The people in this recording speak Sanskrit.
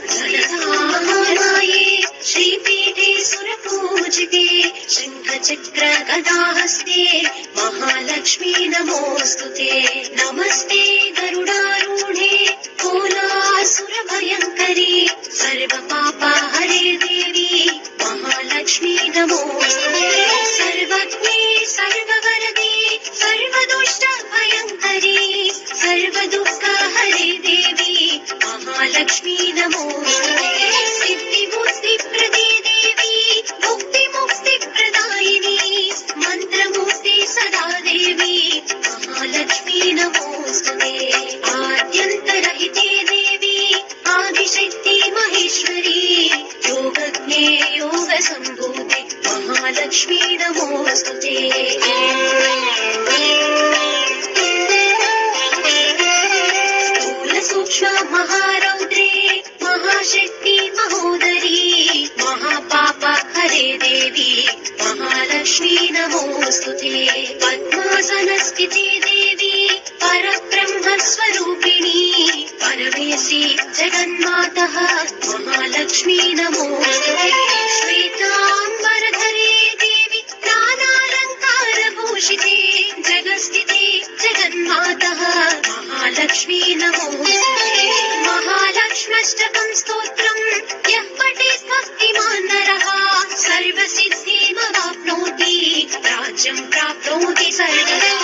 धनधामाये श्रीपीठे सुरपूजिते शङ्खचक्र गदाहस्ते महालक्ष्मी नमोऽस्तुते। नमस्ते गरुडारूढे कोलासुरभयङ्करी सर्वपापहरे देवी महालक्ष्मी नमोऽस्तुते। सर्वज्ञे सर्ववरदे सर्वदुष्टभयङ्करी सर्वदुःखहरे देवी महालक्ष्मी नमोऽस्तुते। सिद्धिबुद्धिप्रदे देवी मुक्तिमुक्तिप्रदायिनी मन्त्रमूर्ति सदा देवी महालक्ष्मी नमोऽस्तुते। आद्यन्तरहिते देवी आदिशक्ति महेश्वरी योगज्ञे योगसम्भूते महालक्ष्मी नमोऽस्तुते। स्थूलसूक्ष्म महारौद्रे महाशक्ति महोदरी महापाप हरे देवी महालक्ष्मी नमोऽस्तुते। पद्मासनस्थिते देवी परब्रह्मस्वरूपिणी परमेशी जगन्मातः महालक्ष्मी नमोऽस्तुते। श्वेताम्बरधरे देवी नानालङ्कारभूषिते जगस्थिते जगन्मातः महालक्ष्मी नमोऽस्तुते। महालक्ष्म्यष्टकं स्तोत्रं यः पठेत् भक्तिमान् नरः सर्वसिद्धिमवाप्नोति राज्यं प्राप्नोति सर्वदा।